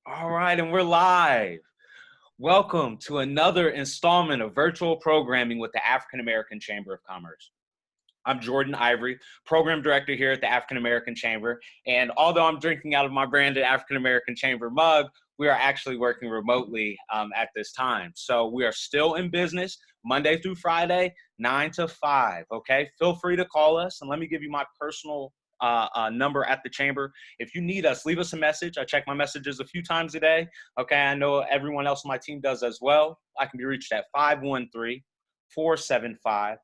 All right, and we're live. Welcome to another installment of virtual programming with the African American Chamber of Commerce. I'm Jordan Ivory, Program Director here at the African American Chamber. And although I'm drinking out of my branded African American Chamber mug, we are actually working remotely at this time. So we are still in business Monday through Friday, 9 to 5. Okay, feel free to call us, and let me give you my personal number at the chamber. If you need us, leave us a message. I check my messages a few times a day. Okay, I know everyone else on my team does as well. I can be reached at 513-475-7140.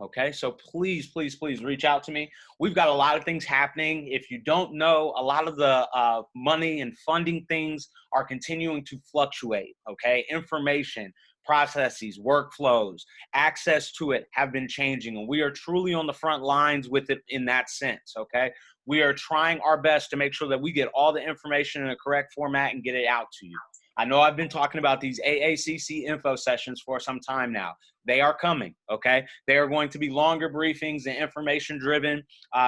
Okay, so please, please, please reach out to me. We've got a lot of things happening. If you don't know, a lot of the money and funding things are continuing to fluctuate. Okay, information, processes, workflows, access to it have been changing, and we are truly on the front lines with it in that sense. Okay, we are trying our best to make sure that we get all the information in the correct format and get it out to you. I know I've been talking about these AACC info sessions for some time now. They are coming, okay? They are going to be longer briefings and information-driven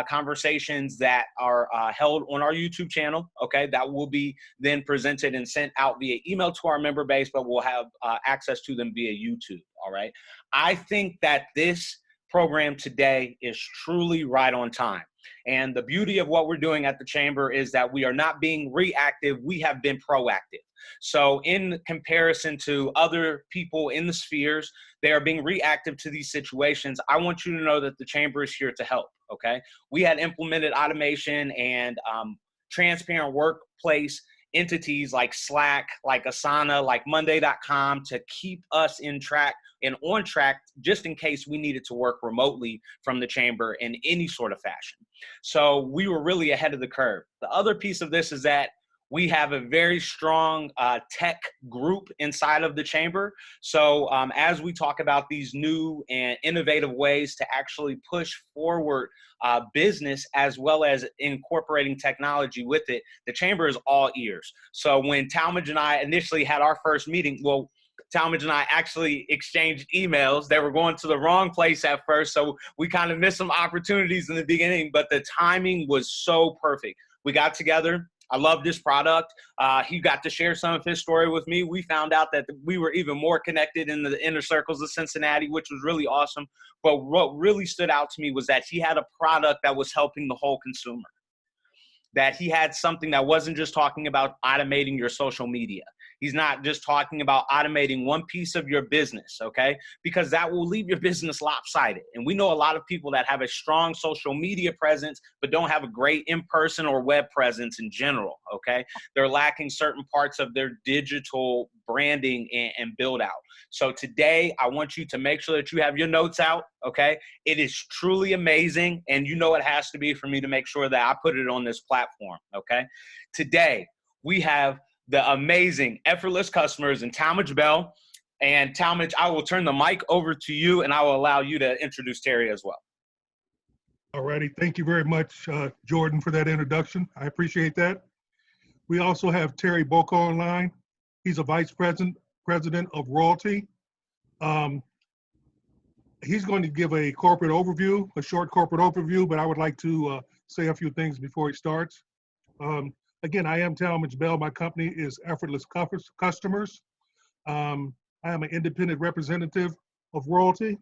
conversations that are held on our YouTube channel, okay? That will be then presented and sent out via email to our member base, but we'll have access to them via YouTube, all right? I think that this program today is truly right on time. And the beauty of what we're doing at the Chamber is that we are not being reactive, we have been proactive. So in comparison to other people in the spheres, they are being reactive to these situations. I want you to know that the Chamber is here to help, okay? We had implemented automation and transparent workplace entities like Slack, like Asana, like Monday.com to keep us in track and on track just in case we needed to work remotely from the chamber in any sort of fashion. So we were really ahead of the curve. The other piece of this is that we have a very strong tech group inside of the chamber. So as we talk about these new and innovative ways to actually push forward business as well as incorporating technology with it, the chamber is all ears. So when Talmadge and I initially had our first meeting, well, Talmadge and I actually exchanged emails. They were going to the wrong place at first, so we kind of missed some opportunities in the beginning, but the timing was so perfect. We got together. I love this product. He got to share some of his story with me. We found out that we were even more connected in the inner circles of Cincinnati, which was really awesome. But what really stood out to me was that he had a product that was helping the whole consumer, that he had something that wasn't just talking about automating your social media. He's not just talking about automating one piece of your business, okay? Because that will leave your business lopsided. And we know a lot of people that have a strong social media presence, but don't have a great in-person or web presence in general, okay? They're lacking certain parts of their digital branding and build out. So today, I want you to make sure that you have your notes out, okay? It is truly amazing, and you know it has to be for me to make sure that I put it on this platform, okay? Today, we have the amazing Effortless Customers and Talmadge Bell. And Talmadge, I will turn the mic over to you, and I will allow you to introduce Terry as well. All righty. Thank you very much, Jordan, for that introduction. I appreciate that. We also have Terry Boca online. He's a vice president of Royalty. He's going to give a corporate overview, a short corporate overview, but I would like to say a few things before he starts. Again, I am Talmadge Bell. My company is Effortless Customers. I am an independent representative of Royalty,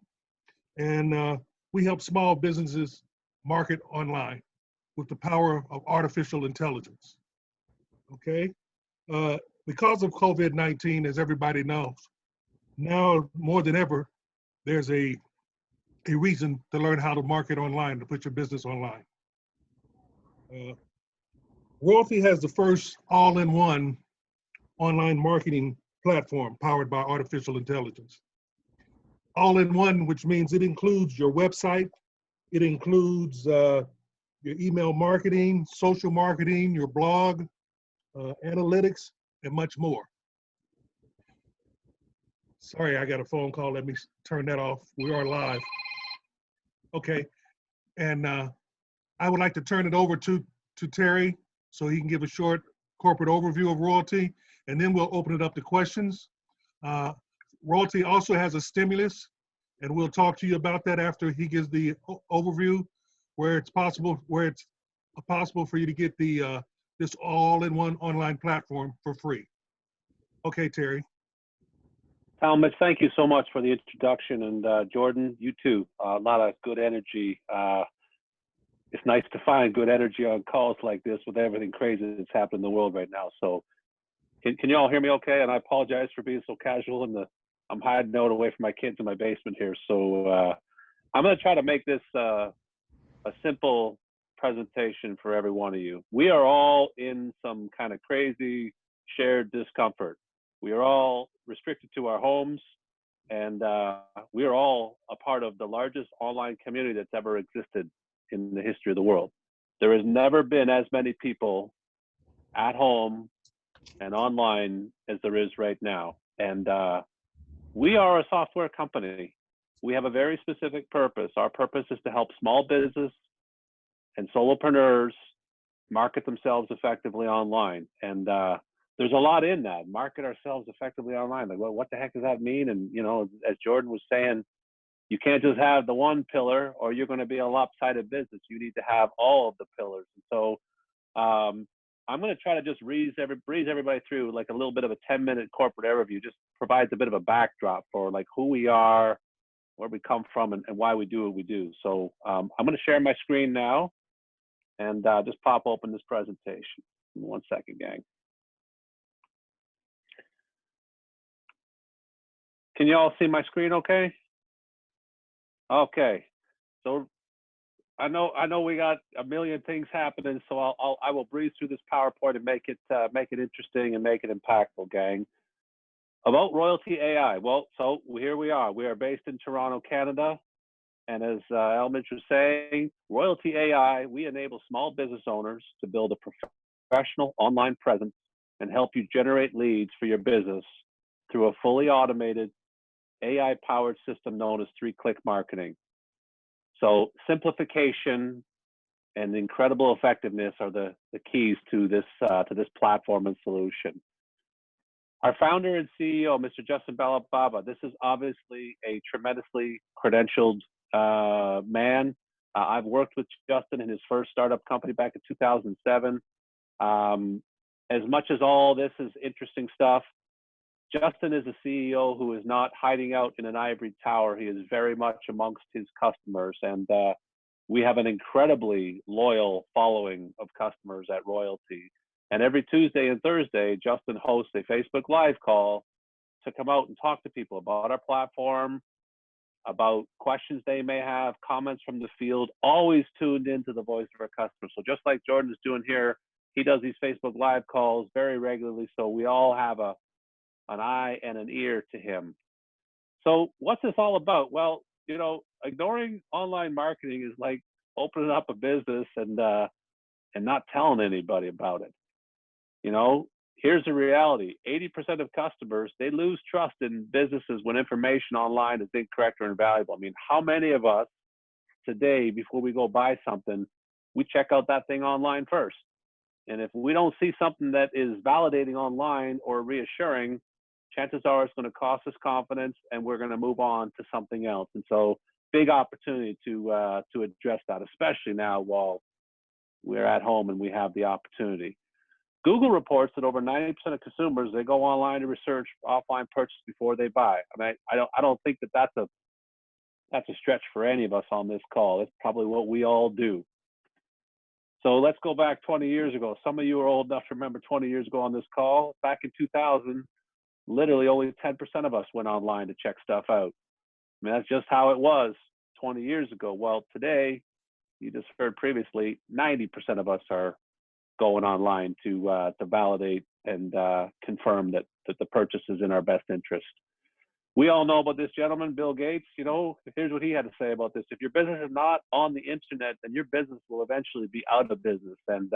and we help small businesses market online with the power of artificial intelligence. Okay? Because of COVID-19, as everybody knows, now more than ever, there's a reason to learn how to market online, to put your business online. Royalty has the first all-in-one online marketing platform powered by artificial intelligence. All-in-one, which means it includes your website, it includes your email marketing, social marketing, your blog, analytics, and much more. Sorry, I got a phone call. Let me turn that off. We are live. Okay, and I would like to turn it over to Terry so he can give a short corporate overview of Royalty, and then we'll open it up to questions. Royalty also has a stimulus, and we'll talk to you about that after he gives the overview, where it's possible for you to get the this all-in-one online platform for free. Okay, Terry. Talmadge, thank you so much for the introduction. And Jordan, you too. A lot of good energy. It's nice to find good energy on calls like this with everything crazy that's happening in the world right now. So can you all hear me okay? And I apologize for being so casual I'm hiding out away from my kids in my basement here. So I'm going to try to make this a simple presentation for every one of you. We are all in some kind of crazy shared discomfort. We are all restricted to our homes, and we are all a part of the largest online community that's ever existed in the history of the world. There has never been as many people at home and online as there is right now. And we are a software company. We have a very specific purpose. Our purpose is to help small business and solopreneurs market themselves effectively online. And there's a lot in that. Market ourselves effectively online. Like, well, what the heck does that mean? And, you know, as Jordan was saying, you can't just have the one pillar or you're going to be a lopsided business. You need to have all of the pillars. And so I'm going to try to just breeze everybody through like a little bit of a 10-minute corporate overview. Just provides a bit of a backdrop for like who we are, where we come from, and why we do what we do. So I'm going to share my screen now and just pop open this presentation. 1 second, gang. Can you all see my screen okay? Okay. So I know we got a million things happening, so I will breeze through this PowerPoint and make it interesting and make it impactful, gang. About Royalty AI. Well, so here we are. We are based in Toronto, Canada. And as Talmadge was saying, Royalty AI, we enable small business owners to build a professional online presence and help you generate leads for your business through a fully automated AI-powered system known as 3-click marketing. So simplification and incredible effectiveness are the keys to this platform and solution. Our founder and CEO, Mr. Justin Balababa, this is obviously a tremendously credentialed man. I've worked with Justin in his first startup company back in 2007. As much as all this is interesting stuff, Justin is a CEO who is not hiding out in an ivory tower. He is very much amongst his customers, and we have an incredibly loyal following of customers at Royalty. And every Tuesday and Thursday, Justin hosts a Facebook Live call to come out and talk to people about our platform, about questions they may have, comments from the field, always tuned into the voice of our customers. So just like Jordan is doing here, he does these Facebook Live calls very regularly, so we all have an eye and an ear to him. So what's this all about? Well, you know, ignoring online marketing is like opening up a business and not telling anybody about it. You know, here's the reality. 80% of customers, they lose trust in businesses when information online is incorrect or invaluable. I mean, how many of us today, before we go buy something, we check out that thing online first? And if we don't see something that is validating online or reassuring, chances are it's going to cost us confidence and we're going to move on to something else. And so big opportunity to address that, especially now while we're at home and we have the opportunity. Google reports that over 90% of consumers, they go online to research offline purchase before they buy. I mean, I don't think that that's a stretch for any of us on this call. It's probably what we all do. So let's go back 20 years ago. Some of you are old enough to remember 20 years ago on this call. Back in 2000, literally only 10% of us went online to check stuff out. I mean, that's just how it was 20 years ago. Well, today, you just heard previously, 90% of us are going online to validate and confirm that the purchase is in our best interest. We all know about this gentleman, Bill Gates. You know, here's what he had to say about this. If your business is not on the internet, then your business will eventually be out of business. And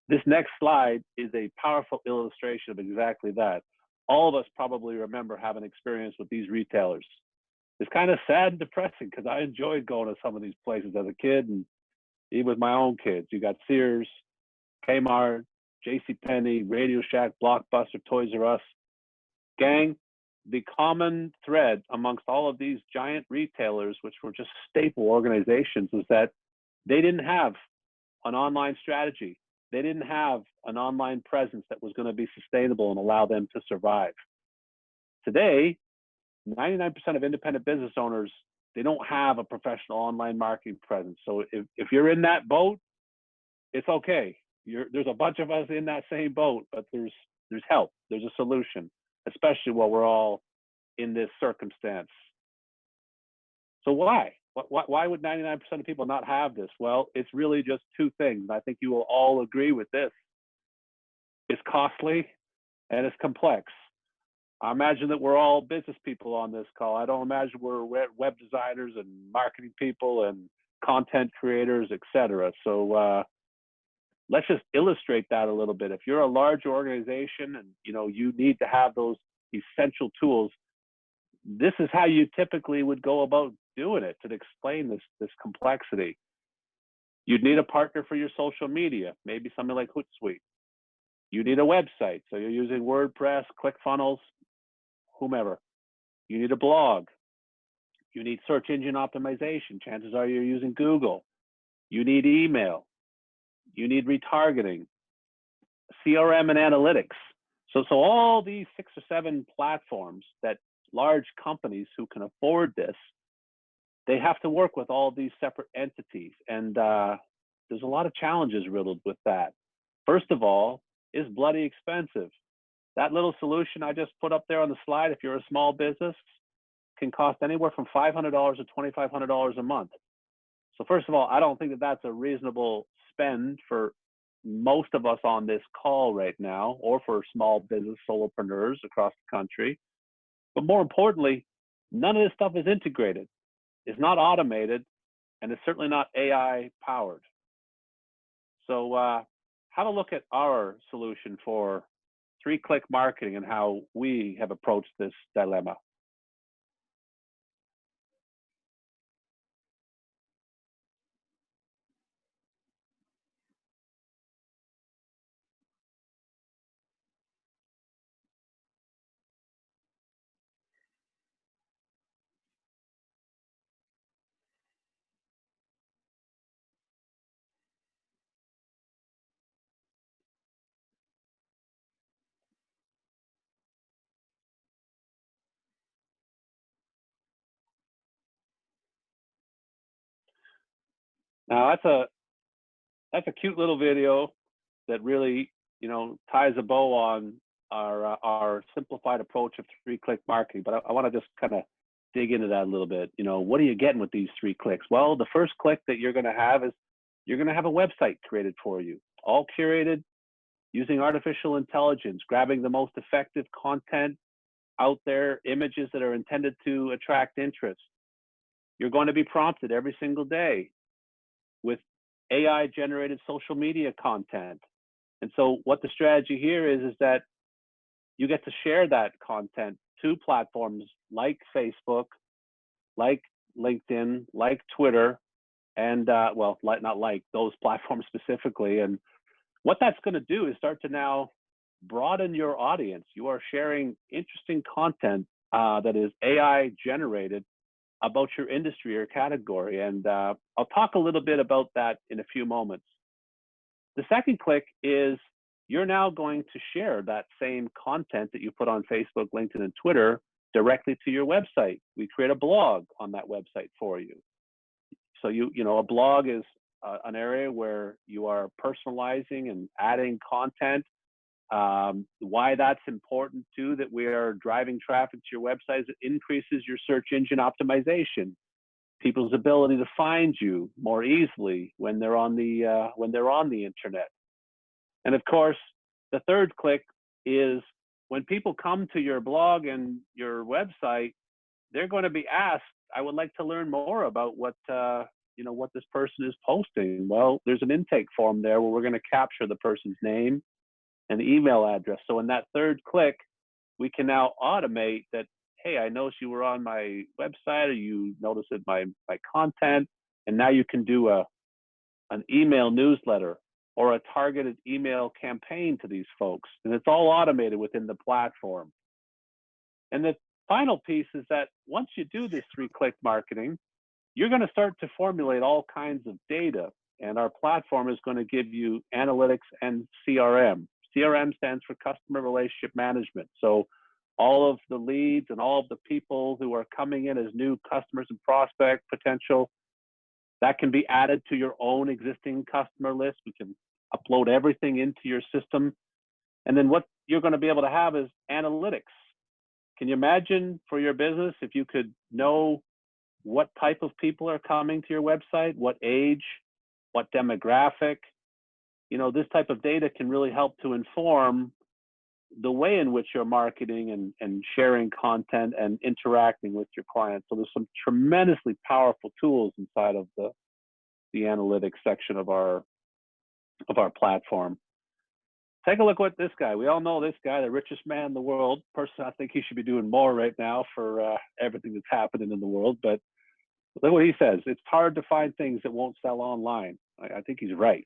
this next slide is a powerful illustration of exactly that. All of us probably remember having experience with these retailers. It's kind of sad and depressing because I enjoyed going to some of these places as a kid and even with my own kids. You got Sears, Kmart, JCPenney, Radio Shack, Blockbuster, Toys R Us. Gang, the common thread amongst all of these giant retailers, which were just staple organizations, was that they didn't have an online strategy. they didn't have an online presence that was going to be sustainable and allow them to survive. Today, 99% of independent business owners, they don't have a professional online marketing presence. So if you're in that boat, it's okay. There's a bunch of us in that same boat, but there's help. There's a solution, especially while we're all in this circumstance. So why? Why would 99% of people not have this? Well, it's really just two things. And I think you will all agree with this. It's costly and it's complex. I imagine that we're all business people on this call. I don't imagine we're web designers and marketing people and content creators, etc. So let's just illustrate that a little bit. If you're a large organization and you need to have those essential tools, this is how you typically would go about doing it to explain this complexity. You'd need a partner for your social media, maybe something like Hootsuite. You need a website, so you're using WordPress, ClickFunnels, whomever. You need a blog. You need search engine optimization. Chances are you're using Google. You need email. You need retargeting, CRM and analytics. So all these 6 or 7 platforms that large companies who can afford this, they have to work with all these separate entities. And there's a lot of challenges riddled with that. First of all, it's bloody expensive. That little solution I just put up there on the slide, if you're a small business, can cost anywhere from $500 to $2,500 a month. So first of all, I don't think that that's a reasonable spend for most of us on this call right now, or for small business solopreneurs across the country. But more importantly, none of this stuff is integrated. It's not automated, and it's certainly not AI powered. So have a look at our solution for 3-click marketing and how we have approached this dilemma. Now that's a cute little video that really ties a bow on our simplified approach of 3-click marketing. But I want to just kind of dig into that a little bit. What are you getting with these 3 clicks? Well, the first click that you're going to have is you're going to have a website created for you, all curated using artificial intelligence, grabbing the most effective content out there, images that are intended to attract interest. You're going to be prompted every single day with AI generated social media content. And so what the strategy here is that you get to share that content to platforms like Facebook, like LinkedIn, like Twitter, and well, not like those platforms specifically. And what that's going to do is start to now broaden your audience. You are sharing interesting content that is AI generated about your industry or category. And I'll talk a little bit about that in a few moments. The second click is you're now going to share that same content that you put on Facebook, LinkedIn, and Twitter directly to your website. We create a blog on that website for you. So a blog is an area where you are personalizing and adding content. Why that's important too, that we are driving traffic to your website, is it increases your search engine optimization, people's ability to find you more easily when they're on the internet. And of course, the third click is when people come to your blog and your website, they're going to be asked, I would like to learn more about what this person is posting. Well, there's an intake form there where we're going to capture the person's name and email address. So in that third click, we can now automate that, hey, I noticed you were on my website, or you noticed that my content, and now you can do an email newsletter or a targeted email campaign to these folks. And it's all automated within the platform. And the final piece is that once you do this 3-click marketing, you're going to start to formulate all kinds of data And our platform is going to give you analytics and CRM. CRM stands for customer relationship management. So all of the leads and all of the people who are coming in as new customers and prospect potential, that can be added to your own existing customer list. We can upload everything into your system. And then what you're going to be able to have is analytics. Can you imagine for your business if you could know what type of people are coming to your website, what age, what demographic? You know, this type of data can really help to inform the way in which you're marketing and sharing content and interacting with your clients. So there's some tremendously powerful tools inside of the analytics section of our platform. Take a look at this guy. We all know this guy, the richest man in the world. Personally, I think he should be doing more right now for everything that's happening in the world. But look what he says. It's hard to find things that won't sell online. I think he's right.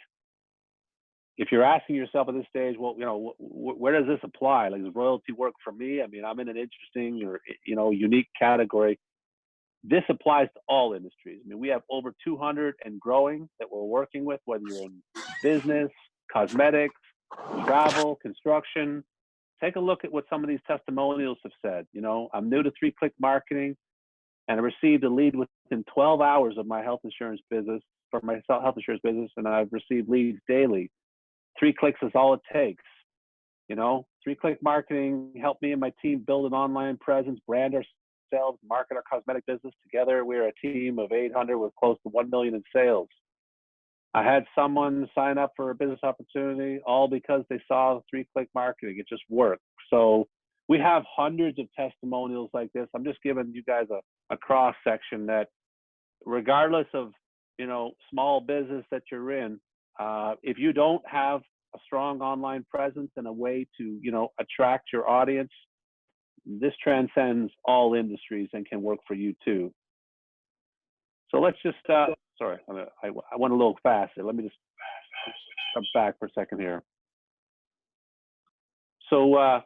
If you're asking yourself at this stage, well, you know, where does this apply? Like, does royalty work for me? I mean, I'm in an interesting or, you know, unique category. This applies to all industries. I mean, we have over 200 and growing that we're working with, whether you're in business, cosmetics, travel, construction. Take a look at what some of these testimonials have said. You know, I'm new to 3-Click Marketing, and I received a lead within 12 hours of my health insurance business, for my health insurance business, and I've received leads daily. 3 clicks is all it takes. You know, 3-Click Marketing helped me and my team build an online presence, brand ourselves, market our cosmetic business together. We're a team of 800 with close to 1 million in sales. I had someone sign up for a business opportunity all because they saw 3-Click Marketing. It just worked. So we have hundreds of testimonials like this. I'm just giving you guys a cross section that, regardless of, you know, small business that you're in, if you don't have a strong online presence and a way to, you know, attract your audience, this transcends all industries and can work for you too. So let's just, sorry, I went a little fast here. Let me just come back for a second here. So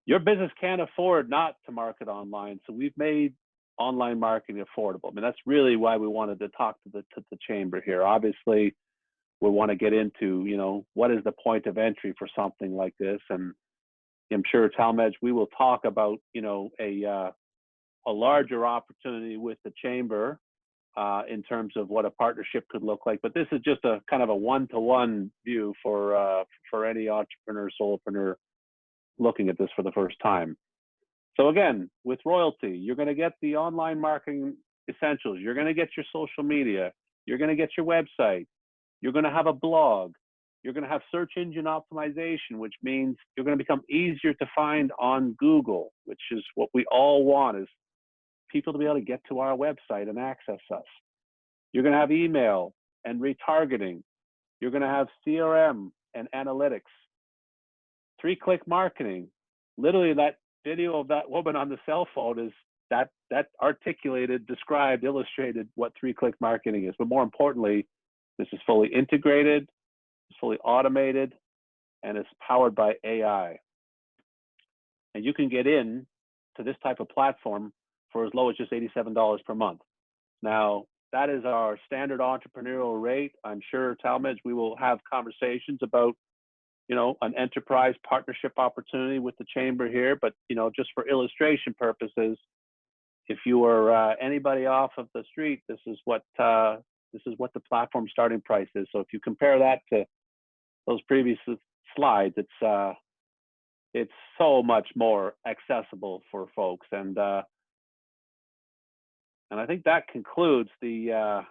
your business can't afford not to market online. So we've made online marketing affordable. I mean, that's really why we wanted to talk to the chamber here. Obviously, we want to get into, you know, what is the point of entry for something like this? And I'm sure, Talmage, we will talk about, you know, a larger opportunity with the chamber in terms of what a partnership could look like. But this is just a kind of a one-to-one view for any entrepreneur, solopreneur looking at this for the first time. So again, with Royalty, you're going to get the online marketing essentials. You're going to get your social media. You're going to get your website. You're going to have a blog. You're going to have search engine optimization, which means you're going to become easier to find on Google, which is what we all want, is people to be able to get to our website and access us. You're going to have email and retargeting. You're going to have CRM and analytics. 3-Click Marketing. Literally, that video of that woman on the cell phone is that articulated, described, illustrated what 3-Click Marketing is. But more importantly, this is fully integrated, it's fully automated, and it's powered by AI. And you can get in to this type of platform for as low as just $87 per month. Now, that is our standard entrepreneurial rate. I'm sure, Talmage, we will have conversations about, you know, an enterprise partnership opportunity with the chamber here. But, you know, just for illustration purposes, if you are anybody off of the street, this is what the platform starting price is. So if you compare that to those previous slides, it's so much more accessible for folks. And I think that concludes the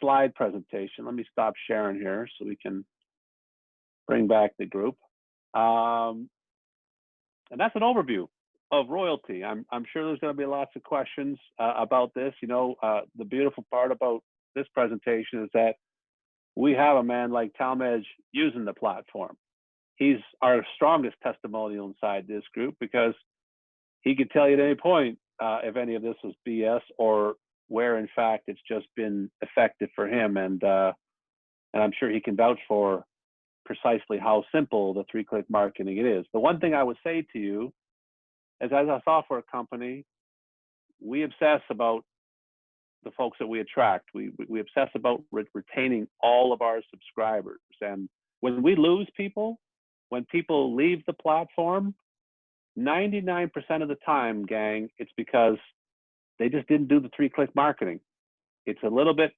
slide presentation. Let me stop sharing here so we can bring back the group. And that's an overview of Royalty. I'm sure there's going to be lots of questions about this. You know, the beautiful part about this presentation is that we have a man like Talmage using the platform. He's our strongest testimonial inside this group, because he could tell you at any point if any of this was BS or where in fact it's just been effective for him. And I'm sure he can vouch for precisely how simple the 3-Click Marketing it is. The one thing I would say to you is, as a software company, we obsess about the folks that we attract. We obsess about retaining all of our subscribers. And when we lose people, when people leave the platform, 99% of the time, gang, it's because they just didn't do the 3-click marketing. It's a little bit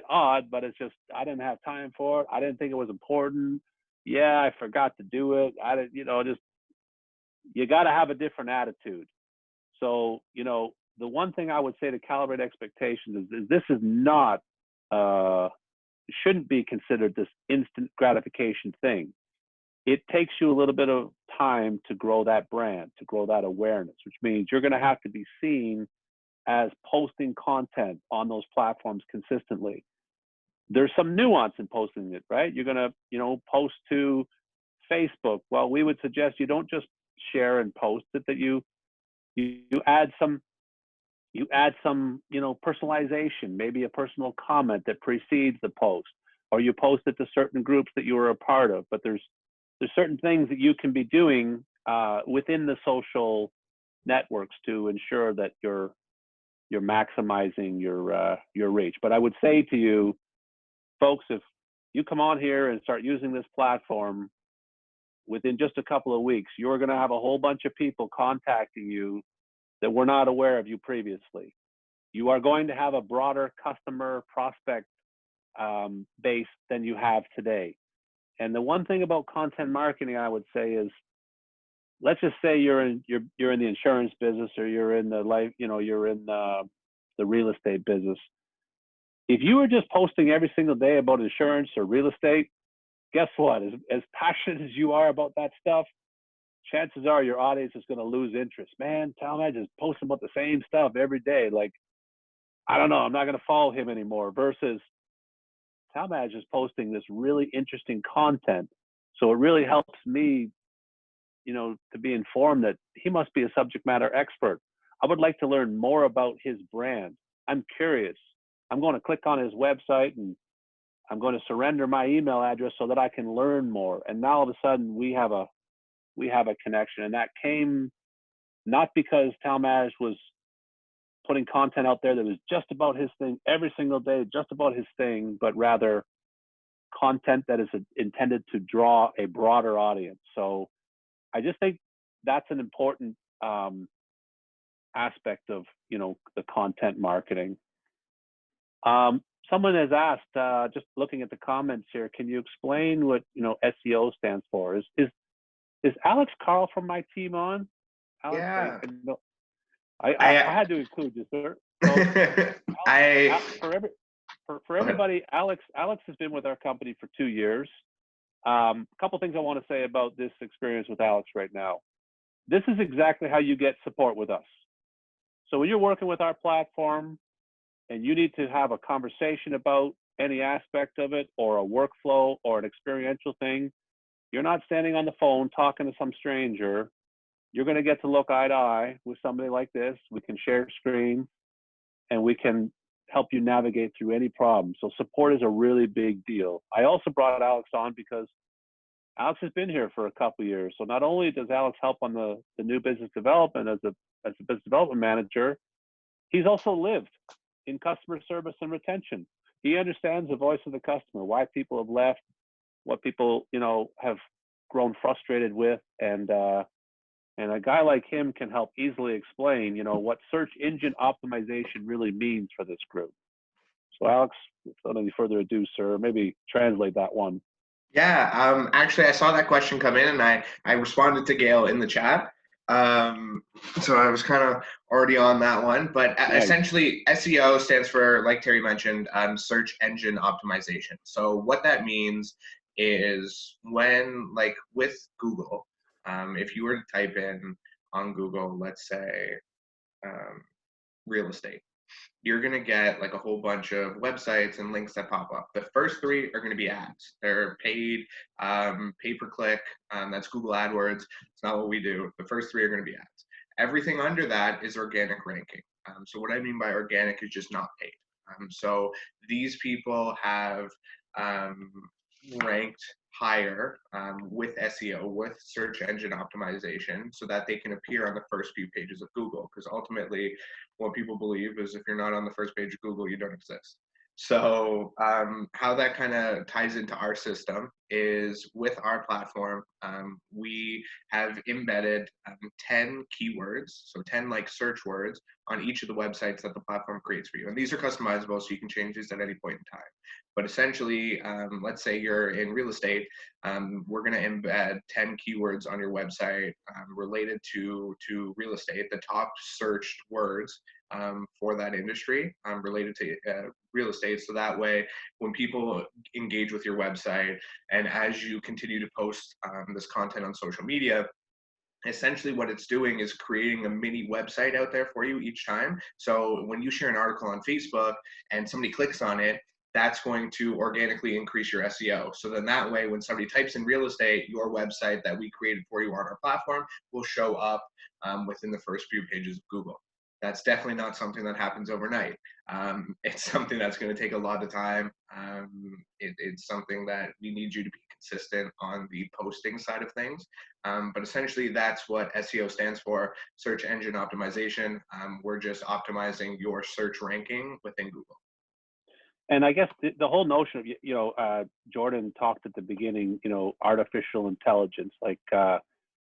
odd, but it's just, I didn't have time for it. I didn't think it was important. Yeah, I forgot to do it. I didn't, just, you got to have a different attitude. So, the one thing I would say to calibrate expectations is this is not, shouldn't be considered this instant gratification thing. It takes you a little bit of time to grow that brand, to grow that awareness, which means you're going to have to be seen as posting content on those platforms consistently. There's some nuance in posting it, right? You're going to, post to Facebook. Well, we would suggest you don't just share and post it, that you add some, personalization, maybe a personal comment that precedes the post, or you post it to certain groups that you are a part of. But there's certain things that you can be doing within the social networks to ensure that you're maximizing your reach. But I would say to you, folks, if you come on here and start using this platform, within just a couple of weeks, you're going to have a whole bunch of people contacting you that were not aware of you previously. You are going to have a broader customer prospect base than you have today. And the one thing about content marketing, I would say, is, let's just say you're in the insurance business, or you're in the life, you're in the real estate business. If you were just posting every single day about insurance or real estate, guess what? As passionate as you are about that stuff, chances are your audience is going to lose interest. Man, Talmadge just posting about the same stuff every day. Like, I don't know, I'm not going to follow him anymore. Versus Talmadge is posting this really interesting content. So it really helps me, to be informed that he must be a subject matter expert. I would like to learn more about his brand. I'm curious. I'm going to click on his website, and I'm going to surrender my email address so that I can learn more. And now all of a sudden we have a connection. And that came not because Talmadge was putting content out there that was just about his thing every single day, just about his thing, but rather content that is intended to draw a broader audience. So I just think that's an important aspect of, the content marketing. Someone has asked, just looking at the comments here, can you explain what, SEO stands for? Is Alex Carl from my team on? Alex, Yeah. I had to include you, sir. So, for everybody, Alex has been with our company for 2 years. A couple things I want to say about this experience with Alex right now. This is exactly how you get support with us. So when you're working with our platform and you need to have a conversation about any aspect of it, or a workflow or an experiential thing, you're not standing on the phone talking to some stranger. You're going to get to look eye to eye with somebody like this. We can share screen, and we can help you navigate through any problem. So support is a really big deal. I also brought Alex on because Alex has been here for a couple of years. So not only does Alex help on the new business development as a business development manager, he's also lived in customer service and retention. He understands the voice of the customer, why people have left, what people, have grown frustrated with. And a guy like him can help easily explain, what search engine optimization really means for this group. So Alex, without any further ado, sir, maybe translate that one. Yeah, actually, I saw that question come in, and I responded to Gail in the chat. So I was kind of already on that one, but essentially SEO stands for, like Terry mentioned, search engine optimization. So what that means is when, like with Google, if you were to type in on Google, let's say, real estate, you're going to get like a whole bunch of websites and links that pop up. The first 3 are going to be ads. They're paid, pay-per-click. That's Google AdWords. It's not what we do. The first 3 are going to be ads. Everything under that is organic ranking. So what I mean by organic is just not paid. So these people have ranked higher with SEO, with search engine optimization, so that they can appear on the first few pages of Google. Because ultimately, what people believe is if you're not on the first page of Google, you don't exist. So how that kind of ties into our system is with our platform, we have embedded 10 keywords, so 10 like search words on each of the websites that the platform creates for you. And these are customizable, so you can change these at any point in time. But essentially, let's say you're in real estate, we're going to embed 10 keywords on your website related to real estate, the top searched words for that industry related to real estate. So that way, when people engage with your website, and as you continue to post this content on social media, essentially what it's doing is creating a mini website out there for you each time. So when you share an article on Facebook and somebody clicks on it, that's going to organically increase your SEO. So then that way, when somebody types in real estate, your website that we created for you on our platform will show up within the first few pages of Google. That's definitely not something that happens overnight. It's something that's going to take a lot of time. It's something that we need you to be consistent on the posting side of things. But essentially, that's what SEO stands for, search engine optimization. We're just optimizing your search ranking within Google. And I guess the whole notion of, Jordan talked at the beginning, artificial intelligence, like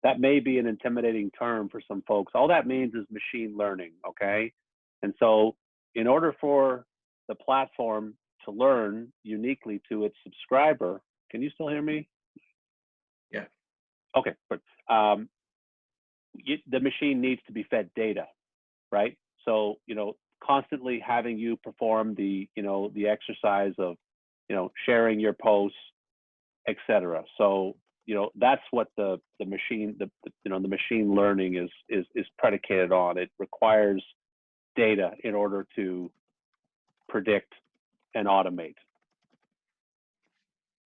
that may be an intimidating term for some folks. All that means is machine learning, okay? And so in order for the platform to learn uniquely to its subscriber, can you still hear me? Yeah. Okay, but the machine needs to be fed data, right? So, constantly having you perform the exercise of, sharing your posts, etc. So, that's what the machine, the machine learning is predicated on. It requires data in order to predict and automate.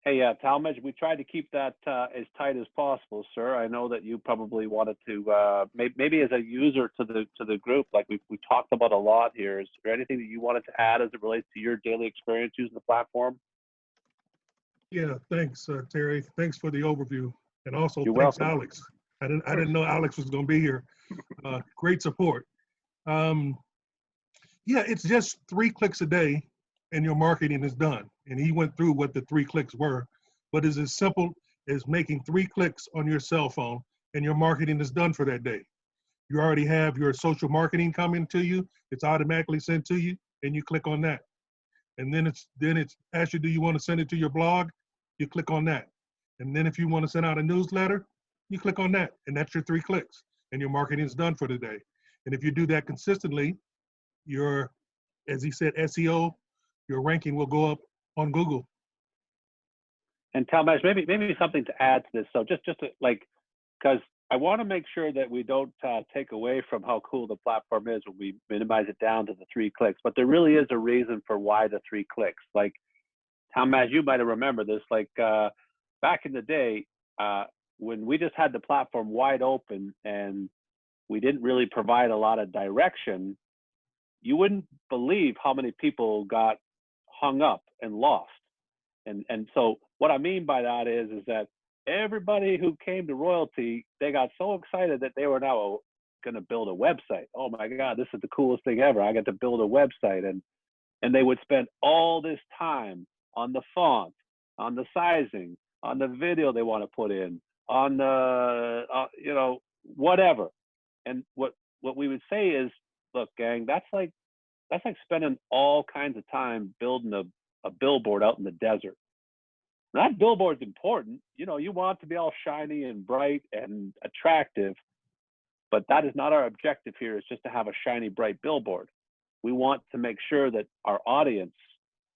Hey, Talmage, we tried to keep that as tight as possible, sir. I know that you probably wanted to, maybe as a user to the group, like we talked about a lot here. Is there anything that you wanted to add as it relates to your daily experience using the platform? Yeah, thanks, Terry. Thanks for the overview, and also You're thanks, welcome. Alex. I didn't know Alex was going to be here. Great support. Yeah, it's just 3 clicks a day, and your marketing is done. And he went through what the 3 clicks were, but it's as simple as making 3 clicks on your cell phone, and your marketing is done for that day. You already have your social marketing coming to you. It's automatically sent to you, and you click on that. And then it's asked you, do you want to send it to your blog? You click on that. And then if you want to send out a newsletter, you click on that, and that's your 3 clicks, and your marketing is done for the day. And if you do that consistently, your, as he said, SEO, your ranking will go up on Google. And Talmage, maybe something to add to this. So just to, like, because I want to make sure that we don't take away from how cool the platform is when we minimize it down to the 3 clicks. But there really is a reason for why the 3 clicks. Like, Talmage, you might have remembered this. Like back in the day, when we just had the platform wide open and we didn't really provide a lot of direction, you wouldn't believe how many people got hung up and lost. And so what I mean by that is that everybody who came to Royalty, they got so excited that they were now going to build a website. Oh my God, this is the coolest thing ever. I got to build a website. And they would spend all this time on the font, on the sizing, on the video they want to put in, on the, whatever. And what we would say is, look, gang, that's like spending all kinds of time building a billboard out in the desert. That billboard's important. You want it to be all shiny and bright and attractive, but that is not our objective here. It's just to have a shiny, bright billboard. We want to make sure that our audience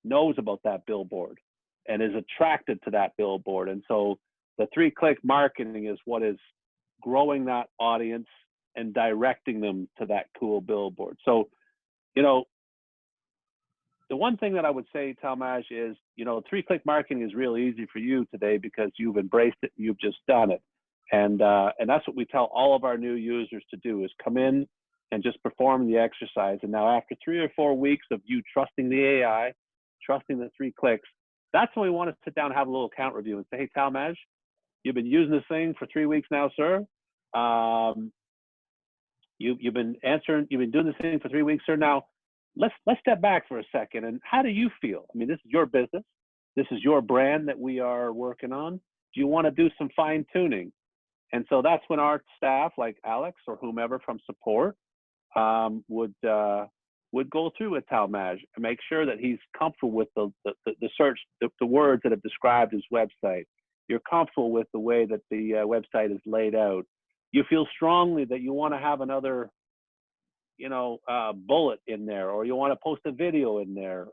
knows about that billboard and is attracted to that billboard. And so the 3-click marketing is what is growing that audience and directing them to that cool billboard. So, the one thing that I would say, Talmage, is, 3-click marketing is real easy for you today because you've embraced it, you've just done it. And that's what we tell all of our new users to do, is come in and just perform the exercise. And now after 3 or 4 weeks of you trusting the AI, trusting the 3 clicks, That's when we want to sit down and have a little account review and say, hey, Talmaj, you've been using this thing for 3 weeks now, sir. You've been doing this thing for 3 weeks, sir. Now, let's step back for a second. And how do you feel? I mean, this is your business. This is your brand that we are working on. Do you want to do some fine tuning? And so that's when our staff, like Alex or whomever from support, would go through with Talmaj and make sure that he's comfortable with the search, the words that have described his website. You're comfortable with the way that the website is laid out. You feel strongly that you want to have another, bullet in there, or you want to post a video in there.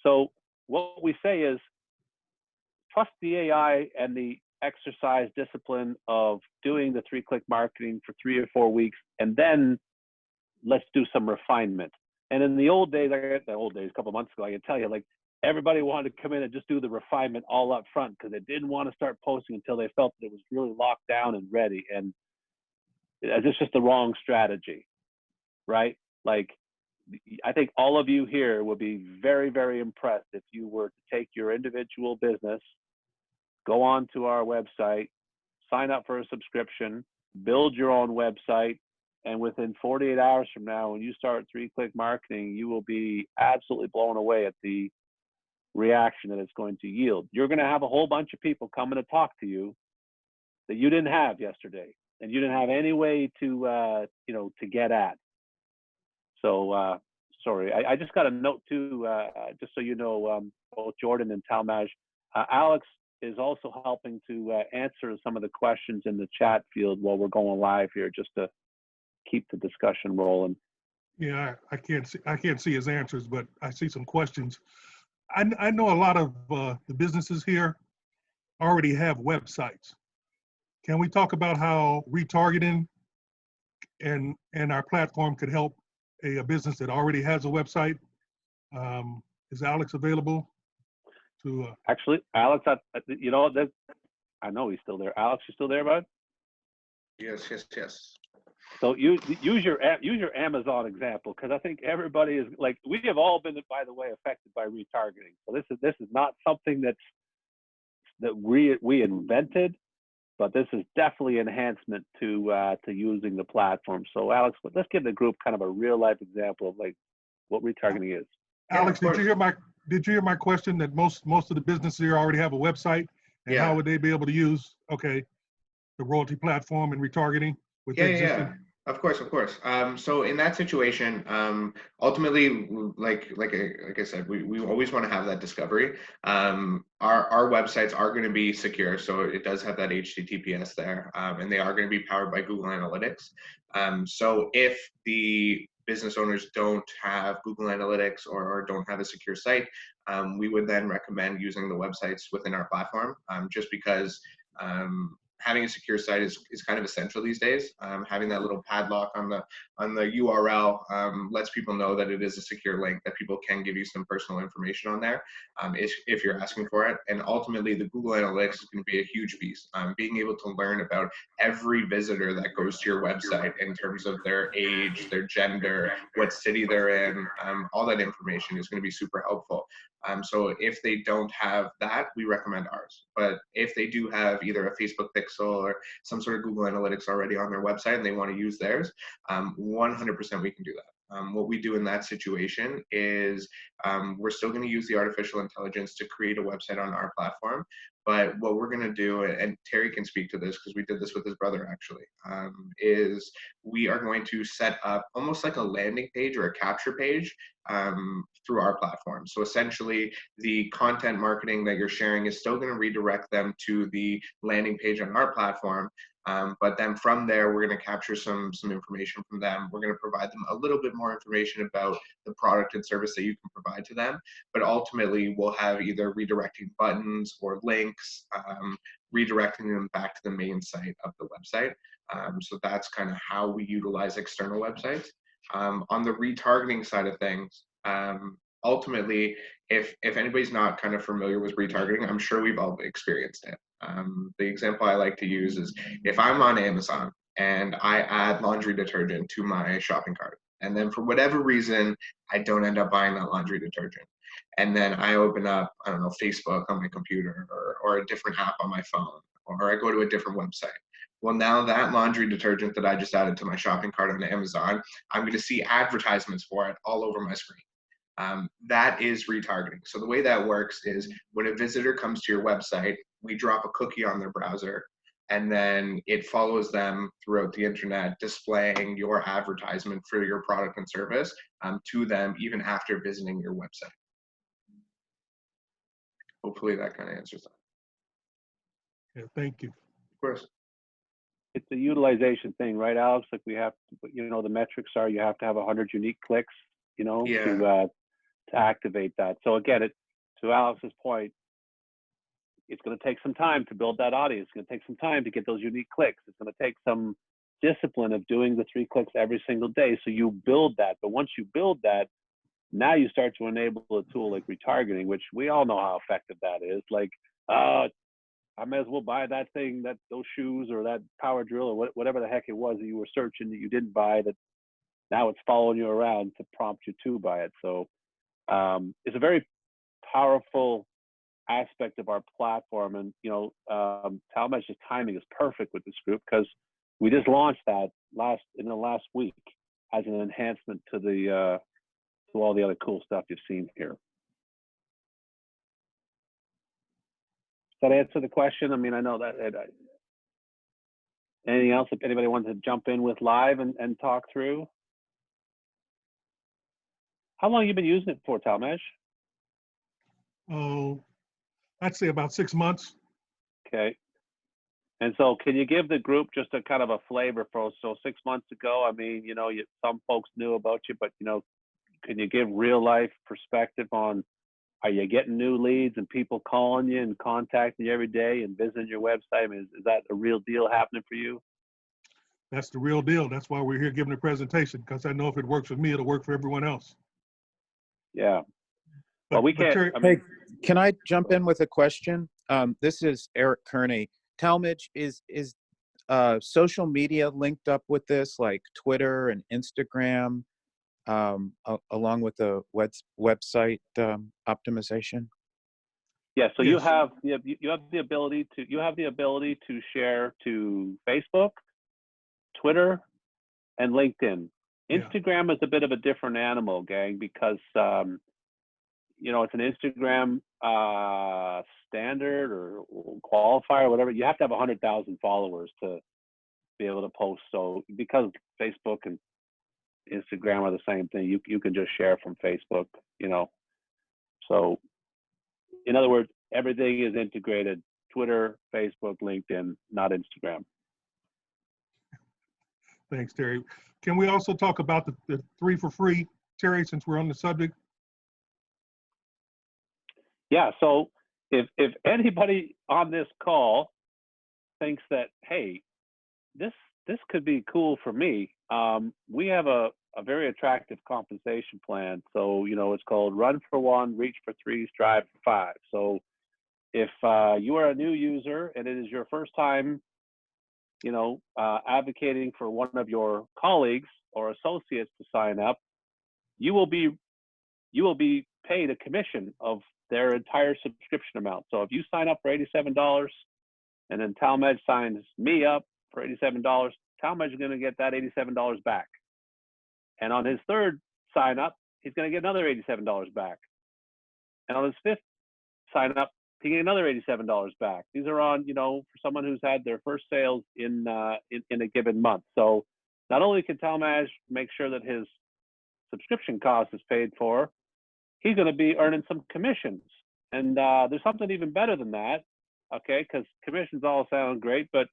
So what we say is, trust the AI and the exercise discipline of doing the 3-click marketing for 3 or 4 weeks, and then let's do some refinement. And in the old days, a couple of months ago, I can tell you, like, everybody wanted to come in and just do the refinement all up front because they didn't want to start posting until they felt that it was really locked down and ready. And it's just the wrong strategy, right? Like, I think all of you here would be very, very impressed if you were to take your individual business, go on to our website, sign up for a subscription, build your own website, and within 48 hours from now, when you start 3-click marketing, you will be absolutely blown away at the reaction that it's going to yield. You're going to have a whole bunch of people coming to talk to you that you didn't have yesterday, and you didn't have any way to get at. So sorry, I just got a note too, just so you know, both Jordan and Talmaj. Alex is also helping to answer some of the questions in the chat field while we're going live here, just to keep the discussion rolling. Yeah, I can't see his answers, but I see some questions. I know a lot of the businesses here already have websites. Can we talk about how retargeting and our platform could help a business that already has a website? Is Alex available to? Actually, Alex, I know he's still there. Alex, you still there, bud? Yes. So use your Amazon example, because I think everybody is like, we have all been, by the way, affected by retargeting. So this is not something that we invented, but this is definitely enhancement to using the platform. So Alex, let's give the group kind of a real life example of like what retargeting is. Alex, did you hear my question that most of the businesses here already have a website, and how would they be able to use the royalty platform and retargeting with the existing? Yeah. Of course. So in that situation, ultimately, like I said, we always want to have that discovery. Our websites are going to be secure, so it does have that HTTPS there, and they are going to be powered by Google Analytics. So if the business owners don't have Google Analytics or don't have a secure site, we would then recommend using the websites within our platform, just because having a secure site is kind of essential these days. Having that little padlock on the URL lets people know that it is a secure link, that people can give you some personal information on there if you're asking for it. And ultimately, the Google Analytics is going to be a huge piece. Being able to learn about every visitor that goes to your website in terms of their age, their gender, what city they're in, all that information is going to be super helpful. So if they don't have that, we recommend ours. But if they do have either a Facebook pixel or some sort of Google Analytics already on their website and they want to use theirs, 100% we can do that. What we do in that situation is we're still going to use the artificial intelligence to create a website on our platform. But what we're going to do, and Terry can speak to this because we did this with his brother actually, is we are going to set up almost like a landing page or a capture page through our platform. So essentially, the content marketing that you're sharing is still going to redirect them to the landing page on our platform. But then from there, we're going to capture some information from them. We're going to provide them a little bit more information about the product and service that you can provide to them. But ultimately, we'll have either redirecting buttons or links, redirecting them back to the main site of the website. So that's kind of how we utilize external websites. On the retargeting side of things, ultimately, if anybody's not kind of familiar with retargeting, I'm sure we've all experienced it. The example I like to use is if I'm on Amazon and I add laundry detergent to my shopping cart, and then for whatever reason, I don't end up buying that laundry detergent. and then I open up, I don't know, Facebook on my computer or a different app on my phone, or I go to a different website. Well, now that laundry detergent that I just added to my shopping cart on Amazon, I'm going to see advertisements for it all over my screen. That is retargeting. So the way that works is when a visitor comes to your website, we drop a cookie on their browser, and then it follows them throughout the internet, displaying your advertisement for your product and service to them even after visiting your website. Hopefully that kind of answers that. Yeah, thank you. Of course. It's a utilization thing, right, Alex? Like we have, you know, the metrics are you have to have 100 unique clicks, you know, Yeah. to activate that. So again, to Alex's point, it's going to take some time to build that audience. It's going to take some time to get those unique clicks. It's going to take some discipline of doing the 3 clicks every single day. So you build that. But once you build that, now you start to enable a tool like retargeting, which we all know how effective that is. Like, I may as well buy that thing, those shoes or that power drill or whatever the heck it was that you were searching that you didn't buy, that now it's following you around to prompt you to buy it. So it's a very powerful aspect of our platform. And, you know, Talmesh's timing is perfect with this group because we just launched that in the last week as an enhancement to to all the other cool stuff you've seen here. Does that answer the question? I mean, I know that. Anything else if anybody wants to jump in with live and talk through? How long have you been using it for, Talmesh? Oh, I'd say about 6 months. Okay. And so can you give the group just a kind of a flavor for, so 6 months ago, I mean, you know, some folks knew about you, but, you know, can you give real life perspective on, are you getting new leads and people calling you and contacting you every day and visiting your website? I mean, is that a real deal happening for you? That's the real deal. That's why we're here giving a presentation, because I know if it works for me, it'll work for everyone else. Yeah. Well, we can't. Terry, I mean, Hey, can I jump in with a question? This is Eric Kearney. Talmage, is social media linked up with this, like Twitter and Instagram, along with the website optimization? yeah. So Yes. you have the ability to share to Facebook, Twitter, and LinkedIn. Yeah. Instagram is a bit of a different animal, gang, because you know, it's an Instagram standard or qualifier or whatever. You have to have 100,000 followers to be able to post. So because Facebook and Instagram are the same thing, you can just share from Facebook, you know. So in other words, everything is integrated: Twitter, Facebook, LinkedIn, not Instagram. Thanks, Terry. Can we also talk about the 3 for free, Terry, since we're on the subject? Yeah, so if anybody on this call thinks that, hey, this could be cool for me, we have a very attractive compensation plan. So, you know, it's called Run for 1, Reach for 3, Strive for 5. So if you are a new user and it is your first time, you know, advocating for one of your colleagues or associates to sign up, you will be paid a commission of their entire subscription amount. So if you sign up for $87 and then Talmage signs me up for $87, Talmage is going to get that $87 back. And on his third sign up, he's going to get another $87 back. And on his 5th sign up, he get another $87 back. These are on, you know, for someone who's had their first sales in a given month. So not only can Talmage make sure that his subscription cost is paid for, he's going to be earning some commissions. And there's something even better than that, okay? Because commissions all sound great, but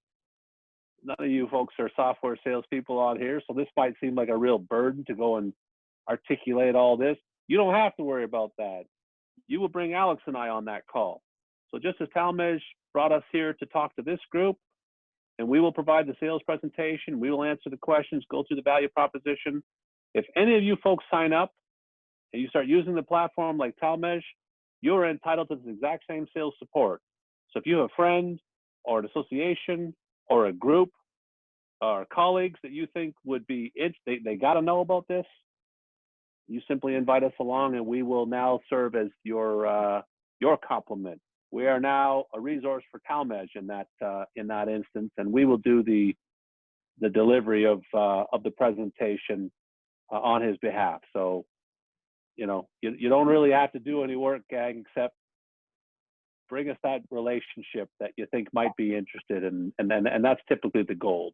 none of you folks are software salespeople on here, so this might seem like a real burden to go and articulate all this. You don't have to worry about that. You will bring Alex and I on that call. So just as Talmage brought us here to talk to this group, and we will provide the sales presentation, we will answer the questions, go through the value proposition. If any of you folks sign up and you start using the platform like Talmage, you're entitled to this exact same sales support. So if you have a friend or an association or a group or colleagues that you think would be they got to know about this, you simply invite us along, and we will now serve as your complement. We are now a resource for Talmage in that instance, and we will do the delivery of the presentation on his behalf. So, you don't really have to do any work, gang, except bring us that relationship that you think might be interested in, and that's typically the gold.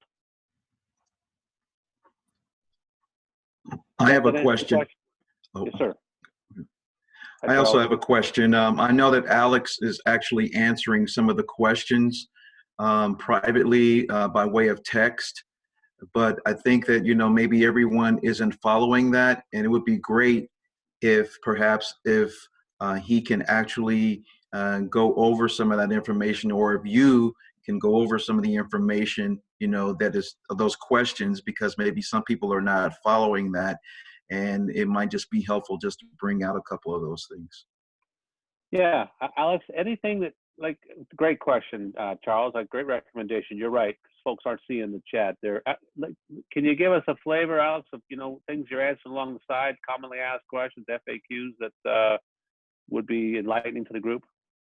I have a That answer the question. Oh, Yes, sir. Hi, I also Charles. have a question. I know that Alex is actually answering some of the questions privately by way of text, but I think that, maybe everyone isn't following that, and it would be great if perhaps if he can actually go over some of that information, or if you can go over some of the information, that is those questions, because maybe some people are not following that, and it might just be helpful just to bring out a couple of those things. Yeah, Alex, anything that, great question, Charles, great recommendation. You're right, 'cause folks aren't seeing the chat there. Can you give us a flavor, Alex, of, things you're answering along the side, commonly asked questions, FAQs that would be enlightening to the group?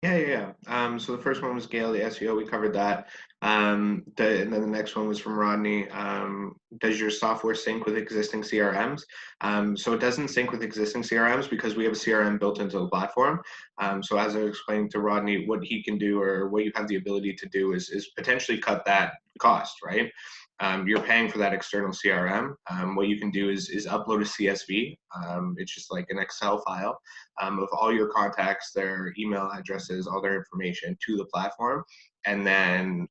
Yeah. So the first one was Gail, the SEO. We covered that. And then the next one was from Rodney. Does your software sync with existing CRMs? So it doesn't sync with existing CRMs because we have a CRM built into the platform. So as I was explaining to Rodney, what he can do, or what you have the ability to do, is potentially cut that cost, right? You're paying for that external CRM. What you can do is upload a CSV. It's just like an Excel file of all your contacts, their email addresses, all their information to the platform. And then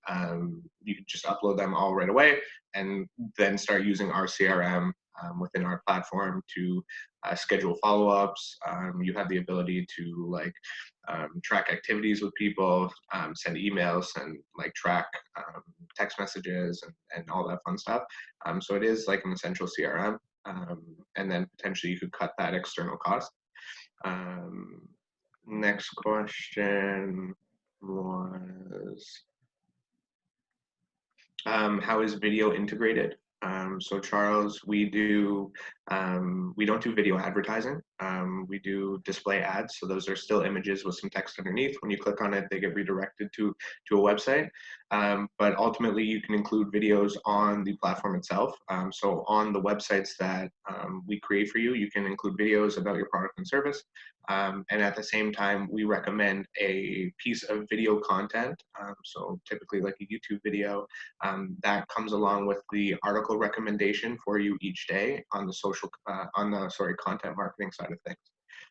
you can just upload them all right away, and then start using our CRM within our platform to schedule follow-ups. You have the ability to track activities with people, send emails, and track text messages, and all that fun stuff. So it is like an essential CRM, and then potentially you could cut that external cost. Next question was, how is video integrated? So Charles, we don't do video advertising. We do display ads. So those are still images with some text underneath. When you click on it, they get redirected to a website. But ultimately, you can include videos on the platform itself. So on the websites that we create for you, you can include videos about your product and service. And at the same time, we recommend a piece of video content. So typically like a YouTube video that comes along with the article recommendation for you each day on the content marketing side of things.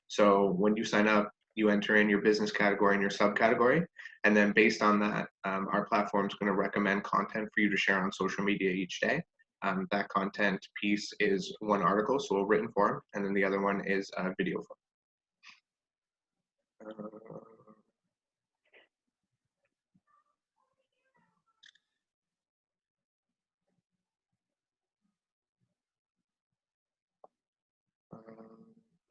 So when you sign up, you enter in your business category and your subcategory, and then based on that, our platform is going to recommend content for you to share on social media each day. That content piece is one article, so a written form, and then the other one is a video form.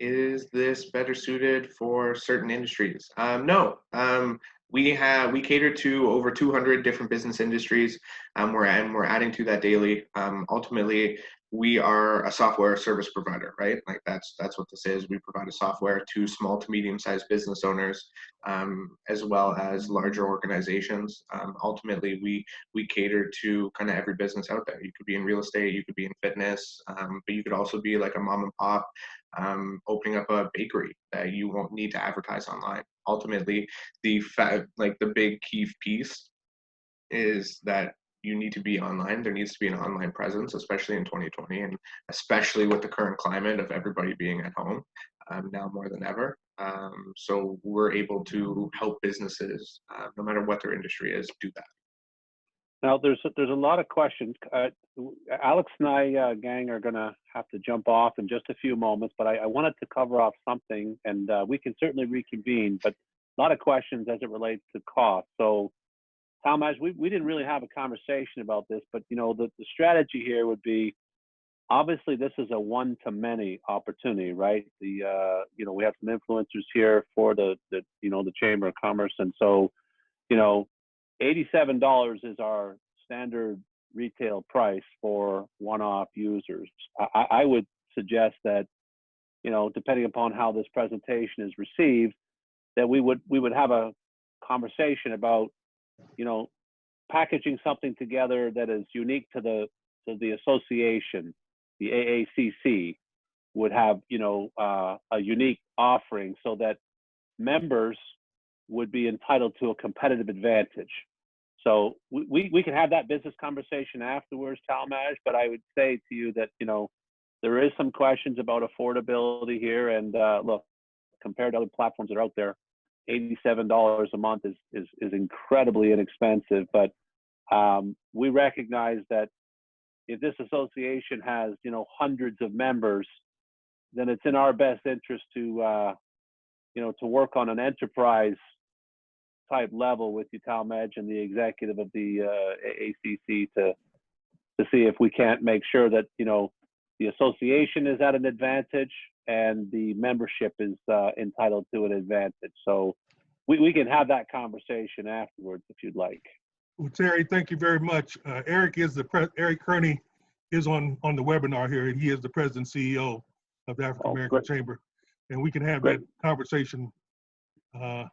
Is this better suited for certain industries? No. We cater to over 200 different business industries. We're adding to that daily. Ultimately, we are a software service provider, right? Like that's what this is. We provide a software to small to medium-sized business owners, as well as larger organizations. Ultimately, we cater to kind of every business out there. You could be in real estate, you could be in fitness, but you could also be like a mom and pop opening up a bakery that you won't need to advertise online. Ultimately, the big key piece is that you need to be online. There needs to be an online presence, especially in 2020, and especially with the current climate of everybody being at home now more than ever. So we're able to help businesses, no matter what their industry is, do that. Now, there's a lot of questions. Alex and I, gang, are going to have to jump off in just a few moments, but I wanted to cover off something, and we can certainly reconvene, but a lot of questions as it relates to cost. So, Talmage, we didn't really have a conversation about this, but, the strategy here would be, obviously, this is a one-to-many opportunity, right? We have some influencers here for the Chamber of Commerce, and so, $87 is our standard retail price for one-off users. I would suggest that depending upon how this presentation is received, that we would have a conversation about, packaging something together that is unique to the association. The AACC would have, a unique offering so that members would be entitled to a competitive advantage. So we can have that business conversation afterwards, Talmage, but I would say to you that, there is some questions about affordability here. And look, compared to other platforms that are out there, $87 a month is incredibly inexpensive. But we recognize that if this association has, hundreds of members, then it's in our best interest to, to work on an enterprise type level with you, Talmage, and the executive of the AACC to see if we can't make sure that, the association is at an advantage and the membership is entitled to an advantage. So we can have that conversation afterwards if you'd like. Well, Terry, thank you very much. Eric Kearney is on the webinar here, and he is the president and CEO of the African American Chamber, and we can have that conversation. And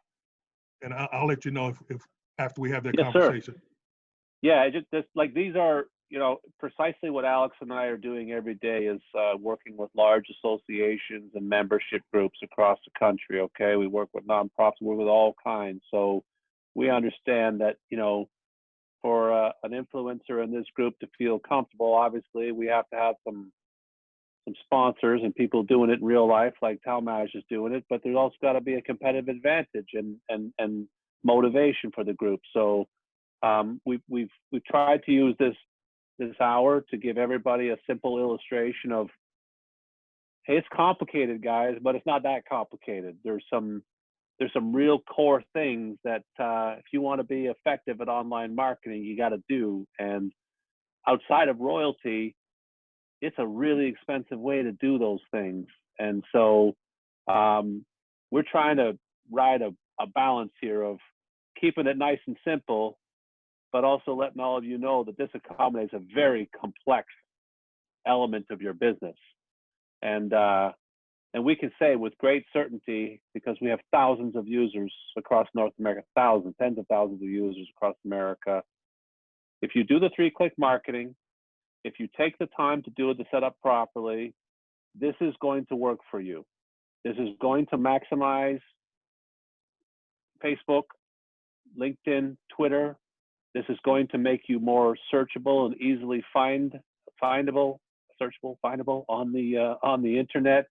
I'll let you know if after we have that conversation. Sir. Yeah, just like these are, precisely what Alex and I are doing every day is working with large associations and membership groups across the country. Okay, we work with nonprofits, we work with all kinds. So we understand that, for an influencer in this group to feel comfortable, obviously we have to have some sponsors and people doing it in real life, like Talmage is doing it, but there's also got to be a competitive advantage and motivation for the group. So we've tried to use this hour to give everybody a simple illustration of, hey, it's complicated, guys, but it's not that complicated. There's some real core things that if you want to be effective at online marketing, you got to do. And outside of royalty, it's a really expensive way to do those things. And so we're trying to ride a balance here of keeping it nice and simple, but also letting all of you know that this accommodates a very complex element of your business. And we can say with great certainty, because we have thousands of users across North America, tens of thousands of users across America, if you do the 3-click marketing, if you take the time to do it, to set up properly, this is going to work for you. This is going to maximize Facebook, LinkedIn, Twitter. This is going to make you more searchable and easily findable on the internet.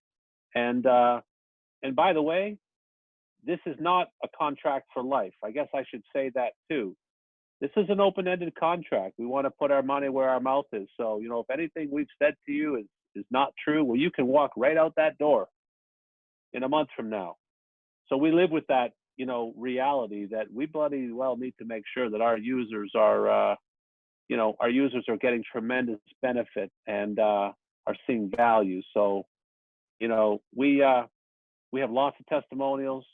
And by the way, this is not a contract for life. I guess I should say that too. This is an open-ended contract. We want to put our money where our mouth is. So, if anything we've said to you is not true, well, you can walk right out that door in a month from now. So we live with that, reality that we bloody well need to make sure that our users are, getting tremendous benefit and are seeing value. So, we have lots of testimonials.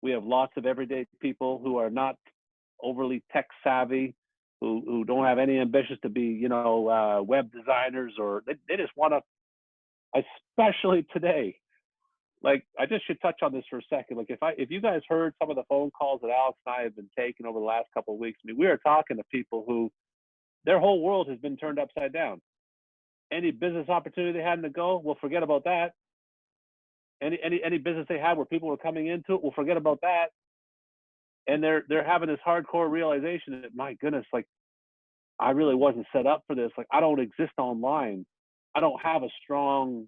We have lots of everyday people who are not overly tech savvy, who don't have any ambitions to be, web designers, or they just want to, especially today. Like, I just should touch on this for a second. Like, if you guys heard some of the phone calls that Alex and I have been taking over the last couple of weeks, I mean, we are talking to people who their whole world has been turned upside down. Any business opportunity they had in the go, we'll forget about that. Any business they had where people were coming into it, we'll forget about that. And they're having this hardcore realization that, my goodness, like, I really wasn't set up for this. Like, I don't exist online. I don't have a strong,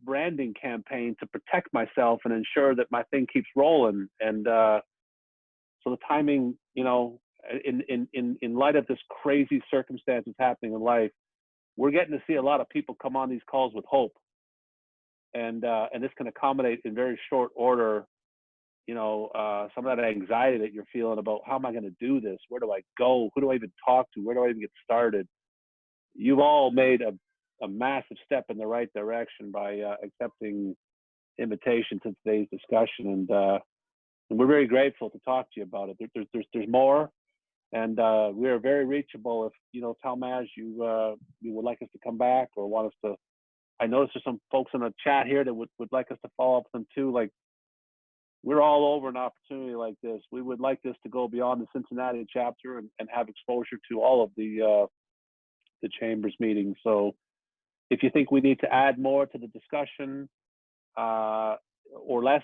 branding campaign to protect myself and ensure that my thing keeps rolling. And so the timing, in light of this crazy circumstances happening in life, we're getting to see a lot of people come on these calls with hope. And this can accommodate in very short order, some of that anxiety that you're feeling about, how am I going to do this? Where do I go? Who do I even talk to? Where do I even get started? You've all made a massive step in the right direction by accepting invitation to today's discussion. And we're very grateful to talk to you about it. There's more. And we are very reachable. If, Talmage, you would like us to come back or want us to I noticed there's some folks in the chat here that would like us to follow up with them too. Like, we're all over an opportunity like this. We would like this to go beyond the Cincinnati chapter and have exposure to all of the Chamber's meetings. So if you think we need to add more to the discussion or less,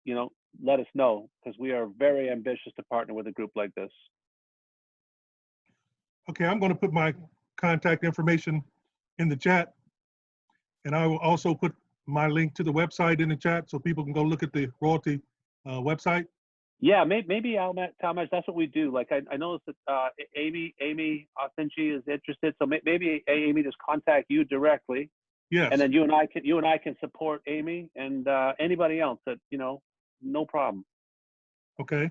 you know, let us know, because we are very ambitious to partner with a group like this. Okay, I'm going to put my contact information in the chat, and I will also put my link to the website in the chat so people can go look at the royalty website. Yeah, maybe Talmage, that's what we do. Like I noticed that Amy Authenji is interested, so maybe Amy just contact you directly. Yes. And then you and I can support Amy and anybody else that, you know, no problem. Okay.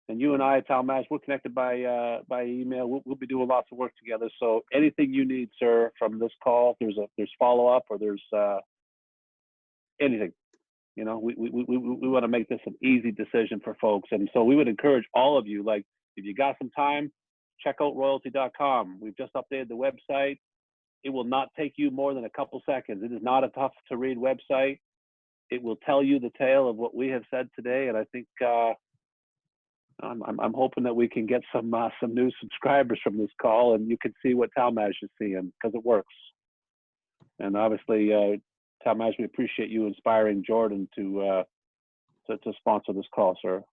And you and I, Talmage, we're connected by email. We'll be doing lots of work together. So anything you need, sir, from this call, if there's follow up or there's anything, you know, we want to make this an easy decision for folks. And so we would encourage all of you, like, if you got some time, check out royalty.com. We've just updated the website. It will not take you more than a couple seconds. It is not a tough to read website. It will tell you the tale of what we have said today. And I think I'm hoping that we can get some new subscribers from this call, and you can see what Talmage is seeing, because it works. And obviously, Talmage, we appreciate you inspiring Jordan to sponsor this call, sir.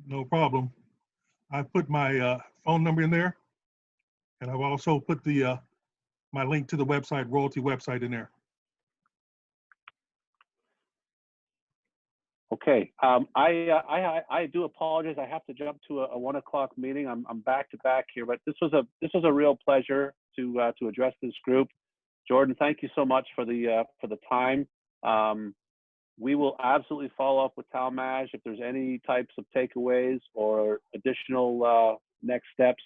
No problem. I put my phone number in there, and I've also put the my link to the website, royalty website, in there. Okay, I do apologize. I have to jump to a 1 o'clock meeting. I'm back to back here, but this was a real pleasure to address this group. Jordan, thank you so much for the time. We will absolutely follow up with Talmage if there's any types of takeaways or additional next steps.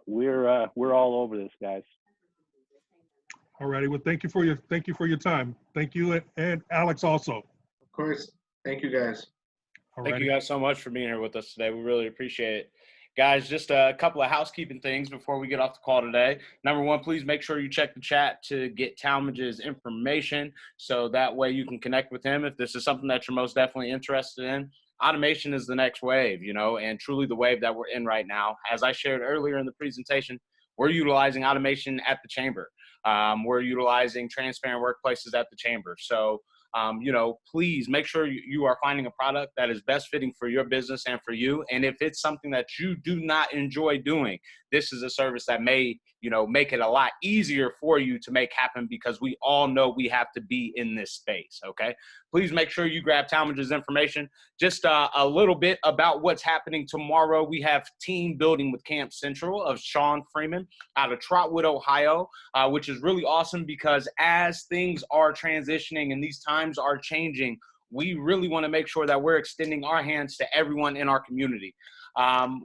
We're all over this, guys. All righty. Well, thank you for your time. Thank you, and Alex also. Of course. Thank you, guys. Thank you guys so much for being here with us today. We really appreciate it. Guys, just a couple of housekeeping things before we get off the call today. Number one, please make sure you check the chat to get Talmage's information, so that way you can connect with him if this is something that you're most definitely interested in. Automation is the next wave, you know, and truly the wave that we're in right now. As I shared earlier in the presentation, we're utilizing automation at the Chamber. We're utilizing transparent workplaces at the Chamber. So, you know, please make sure you are finding a product that is best fitting for your business and for you. And if it's something that you do not enjoy doing, this is a service that may, you know, make it a lot easier for you to make happen, because we all know we have to be in this space. Okay. Please make sure you grab Talmage's information. Just a little bit about what's happening tomorrow. We have team building with Camp Central of Sean Freeman out of Trotwood, Ohio, which is really awesome, because as things are transitioning and these times are changing, we really want to make sure that we're extending our hands to everyone in our community.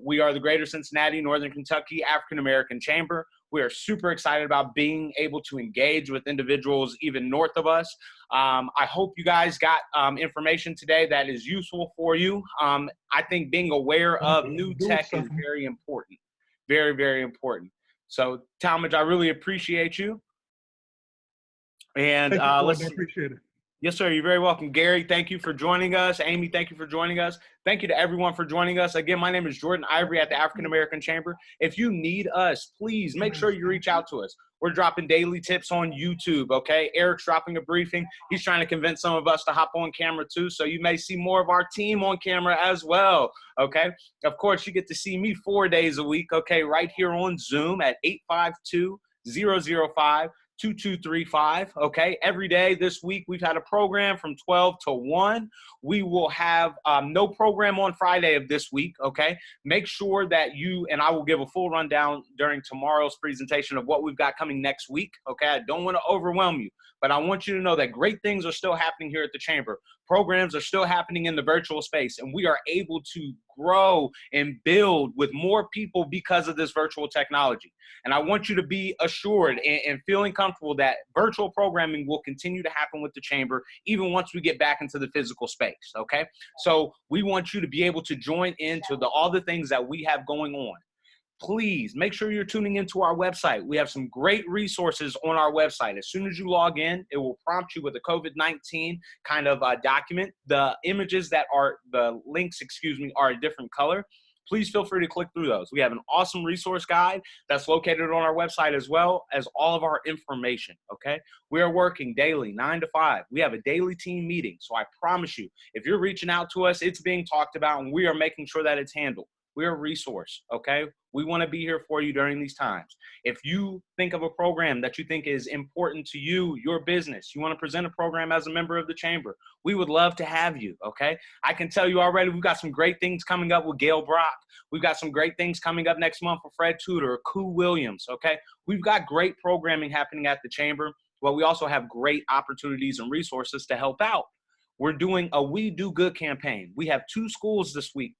We are the Greater Cincinnati, Northern Kentucky African American Chamber. We are super excited about being able to engage with individuals even north of us. I hope you guys got information today that is useful for you. I think being aware of new tech is very important. Very, very important. So, Talmage, I really appreciate you. And I let's appreciate it. Yes, sir. You're very welcome. Gary, thank you for joining us. Amy, thank you for joining us. Thank you to everyone for joining us. Again, my name is Jordan Ivory at the African American Chamber. If you need us, please make sure you reach out to us. We're dropping daily tips on YouTube, okay? Eric's dropping a briefing. He's trying to convince some of us to hop on camera too, so you may see more of our team on camera as well, okay? Of course, you get to see me 4 days a week, okay, right here on Zoom at 852-005. 2235, okay? Every day this week, we've had a program from 12 to 1. We will have no program on Friday of this week, okay? Make sure that you, and I will give a full rundown during tomorrow's presentation of what we've got coming next week, okay? I don't want to overwhelm you, but I want you to know that great things are still happening here at the Chamber. Programs are still happening in the virtual space, and we are able to grow and build with more people because of this virtual technology. And I want you to be assured and feeling comfortable that virtual programming will continue to happen with the Chamber even once we get back into the physical space, okay? So we want you to be able to join into all the things that we have going on. please make sure you're tuning into our website. We have some great resources on our website. As soon as you log in, it will prompt you with a COVID-19 kind of document. The images that are, the links, excuse me, are a different color. Please feel free to click through those. We have an awesome resource guide that's located on our website, as well as all of our information, okay? We are working daily, 9 to 5. We have a daily team meeting. So I promise you, if you're reaching out to us, it's being talked about, and we are making sure that it's handled. We're a resource, okay? We want to be here for you during these times. If you think of a program that you think is important to you, your business, you want to present a program as a member of the chamber, we would love to have you, okay? I can tell you already, we've got some great things coming up with Gail Brock. We've got some great things coming up next month for Fred Tudor, Koo Williams, okay? We've got great programming happening at the chamber, but we also have great opportunities and resources to help out. We're doing a We Do Good campaign. We have 2 schools this week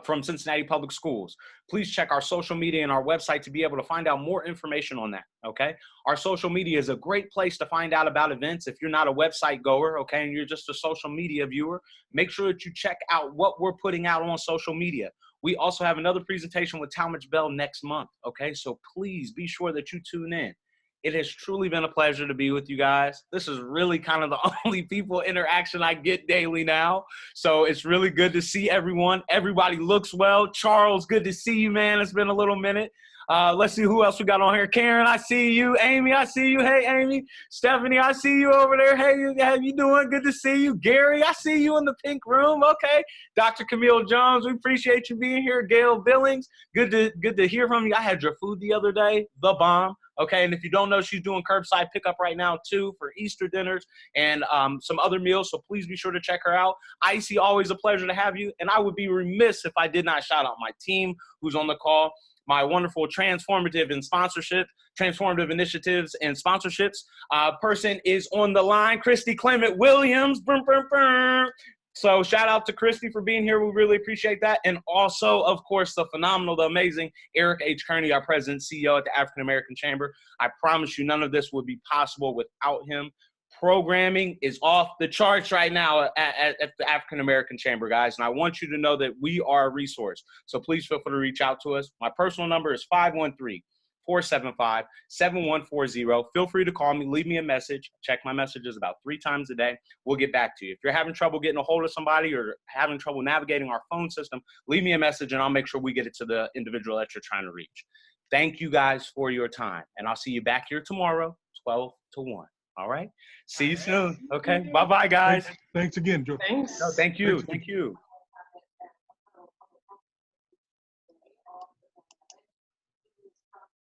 from Cincinnati Public Schools. Please check our social media and our website to be able to find out more information on that, okay? Our social media is a great place to find out about events. If you're not a website goer, okay, and you're just a social media viewer, make sure that you check out what we're putting out on social media. We also have another presentation with Talmadge Bell next month, okay? So please be sure that you tune in. It has truly been a pleasure to be with you guys. This is really kind of the only people interaction I get daily now. So it's really good to see everyone. Everybody looks well. Charles, good to see you, man. It's been a little minute. Let's see who else we got on here. Karen, I see you. Amy, I see you. Hey, Amy. Stephanie, I see you over there. Hey, how you doing? Good to see you. Gary, I see you in the pink room. Okay. Dr. Camille Jones, we appreciate you being here. Gail Billings, good to hear from you. I had your food the other day, the bomb. Okay, and if you don't know, she's doing curbside pickup right now too for Easter dinners and some other meals, so please be sure to check her out. Icy, always a pleasure to have you, and I would be remiss if I did not shout out my team who's on the call, my wonderful transformative initiatives and sponsorships. Person is on the line, Christy Clement Williams. Boom, boom, boom. So shout out to Christy for being here. We really appreciate that. And also, of course, the phenomenal, the amazing Eric H. Kearney, our president and CEO at the African American Chamber. I promise you none of this would be possible without him. Programming is off the charts right now at the African American Chamber, guys. And I want you to know that we are a resource. So please feel free to reach out to us. My personal number is 513-475-7140. Feel free to call me, leave me a message. Check my messages about 3 times a day. We'll get back to you. If you're having trouble getting a hold of somebody or having trouble navigating our phone system, leave me a message and I'll make sure we get it to the individual that you're trying to reach. Thank you guys for your time. And I'll see you back here tomorrow, 12 to 1. All right? See you soon. Okay? Bye-bye, guys. Thanks again, Joe. Thanks. No, thank you. Thank you.